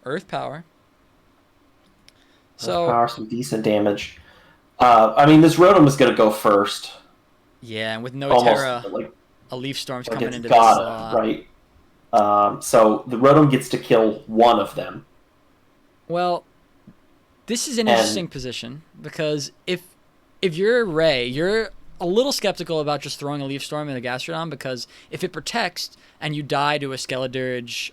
Earth Power. Earth Power, some decent damage. I mean, this Rotom is going to go first. Yeah, and with no Terra, a Leaf Storm's coming into this slot. Right. So the Rotom gets to kill one of them. Well, this is an interesting position because if you're Ray, you're a little skeptical about just throwing a Leaf Storm in the Gastrodon, because if it protects and you die to a Skeledirge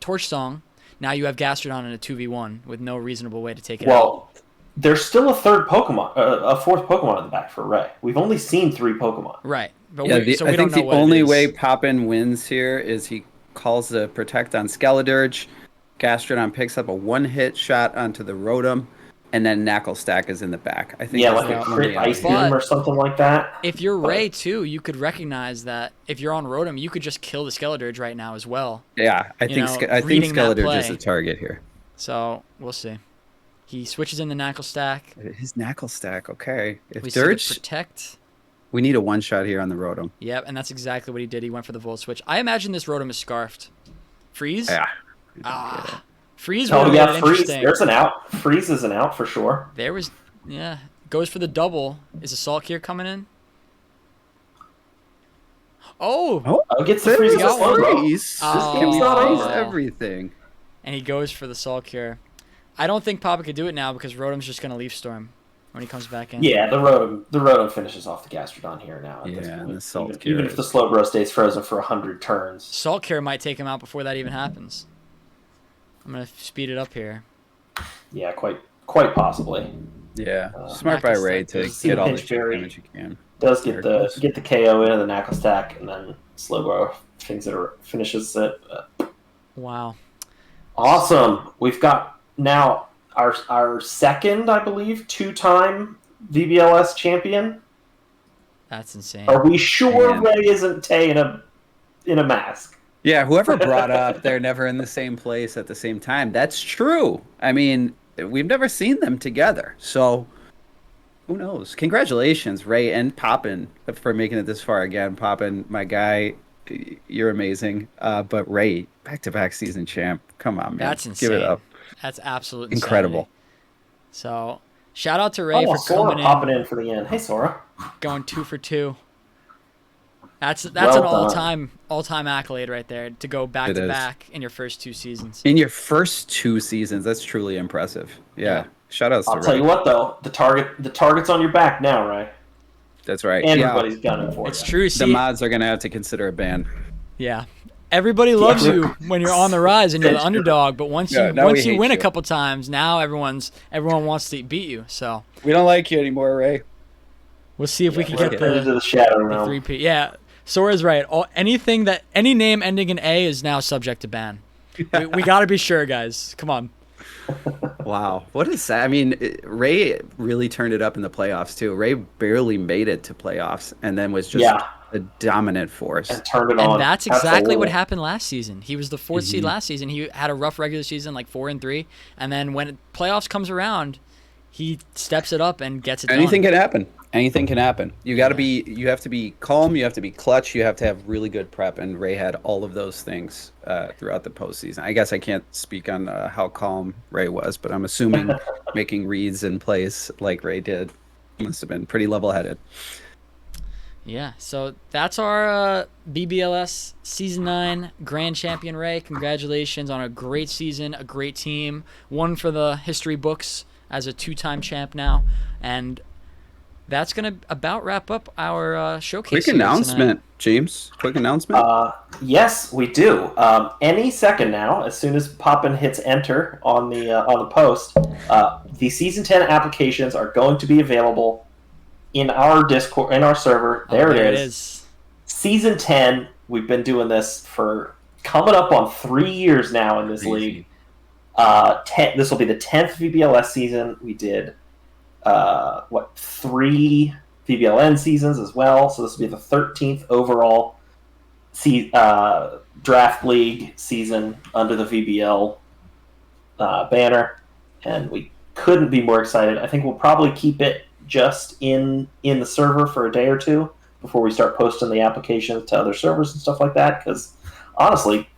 Torch Song, now you have Gastrodon in a 2v1 with no reasonable way to take it out. Well, there's still a fourth Pokemon in the back for Ray. We've only seen 3 Pokemon. Right. But Yeah, so we I don't think know the what only it is. way Poppin wins here is he calls the Protect on Skeledirge, Gastrodon picks up a 1-hit shot onto the Rotom, and then Knuckle Stack is in the back. I think Yeah, that's like a the crit only ice option. beam or something like that. If you're Ray too, you could recognize that if you're on Rotom, you could just kill the Skeledirge right now as well. Yeah, I think reading that Skeledirge is play. the target here. So we'll see. He switches in the Knuckle Stack. His Knuckle Stack, okay. If We see the Dirge, Protect. we need a 1-shot here on the Rotom. Yep, and that's exactly what he did. He went for the Volt Switch. I imagine this Rotom is Scarfed. Freeze? Yeah. Freeze Oh would yeah, have been Freeze. interesting. There's an out. Freeze is an out for sure. There was, yeah. Goes for the double. Is Assault Gear coming in? Oh! Oh, gets the freeze. got one. Freeze. Oh. This game's not freeze over. everything. And he goes for the Soul Cure. I don't think Papa could do it now because Rotom's just going to Leaf Storm when he comes back in. Yeah, the Rotom finishes off the Gastrodon here now. At this Yeah, point. and the Salt even, Cure even if the Slowbro stays frozen for 100 turns. Salt Cure might take him out before that even happens. I'm going to speed it up here. Yeah, quite possibly. Yeah, smart by Knuckle Ray Stack. to See get all the Pinch Berry. damage you can. Does get Very the close. KO into the Knuckle Stack, and then Slowbro finishes it. Wow. Awesome. We've got now our second, I believe, 2-time VBL-S champion. That's insane. Are we sure Man. Ray isn't Tay in a mask? Yeah, whoever brought up they're never in the same place at the same time. That's true. I mean, we've never seen them together. So who knows? Congratulations, Ray and Poppin, for making it this far again. Poppin, my guy, you're amazing. But Ray, back-to-back season champ. Come on, man. That's insane. Give it up. That's absolutely Incredible. So, shout out to Ray for Sora coming popping in, in for the end. Hey, Sora. going 2 for 2. That's Well an all-time accolade right there to go back It to is. back in your first 2 seasons. In your first 2 seasons, that's truly impressive. Yeah. Shout outs to I'll Ray. tell you what, though, the target's on your back now, Ray. That's right. Everybody's gunning for It's you. true. The See, mods are going to have to consider a ban. yeah. Everybody loves Yeah. you when you're on the rise and you're the That's true. underdog, but once Yeah, you now we once you hate win a you. couple times, now everyone wants to beat you. So We don't like you anymore, Ray. we'll see if we can We're get into the the Shadow the Realm. 3P. Yeah, Sora's right. Any name ending in A is now subject to ban. We got to be sure, guys. Come on. Wow. What is that? I mean, Ray really turned it up in the playoffs, too. Ray barely made it to playoffs and then was just Yeah. a dominant force. And turned it on. And that's exactly Absolutely. what happened last season. He was the 4th seed Mm-hmm. last season. He had a rough regular season, like 4-3, and then when playoffs comes around, he steps it up and gets it Anything done. can happen. Anything can happen. You have to be calm. You have to be clutch. You have to have really good prep. And Ray had all of those things throughout the postseason. I guess I can't speak on how calm Ray was, but I'm assuming making reads and plays like Ray did must have been pretty level-headed. Yeah, so that's our BBLS Season 9 Grand Champion Ray. Congratulations on a great season, a great team. One for the history books as a 2-time champ now. And that's going to about wrap up our showcase. Quick here announcement, James. Quick announcement. Yes, we do. Any second now, as soon as Poppin hits enter on the post, the season 10 applications are going to be available in our Discord, in our server. tonight. There it is. Season 10. We've been doing this for coming up on 3 years now in this Crazy. league. This will be the 10th VBLS season. We did 3 VBLN seasons as well. So this will be the 13th overall draft league season under the VBL banner, and we couldn't be more excited. I think we'll probably keep it just in the server for a day or two before we start posting the applications to other servers and stuff like that. Because honestly,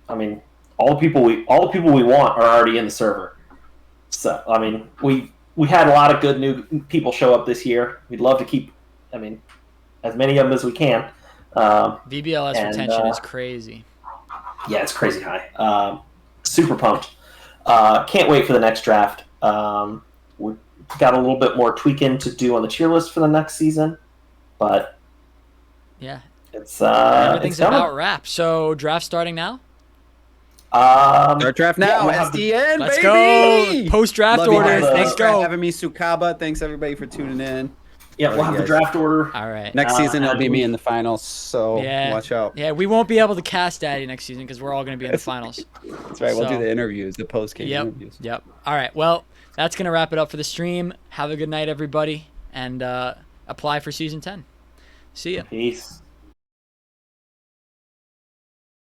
I mean, all the people we want are already in the server. So I mean, we had a lot of good new people show up this year. We'd love to keep, I mean, as many of them as we can. VBLS And, retention is crazy. Yeah, it's crazy high. Super pumped. Can't wait for the next draft. We've got a little bit more tweaking to do on the tier list for the next season. but Yeah. it's Everything's coming. about wrap. So draft starting now. Start draft yeah, now. we'll have the- SDN, Let's baby. go. Post draft Love you order. guys. Let's Thanks go. for having me, Sukaba. Thanks everybody for tuning in. Yeah, Love we'll you have the guys. draft order. All right. Next season it'll and be me we- in the finals, so watch out. Yeah, we won't be able to cast Daddy next season because we're all going to be in the finals. That's right. We'll do So- the interviews, the post game interviews. Yep. All right. Well, that's going to wrap it up for the stream. Have a good night, everybody, and apply for season 10. See ya. Peace.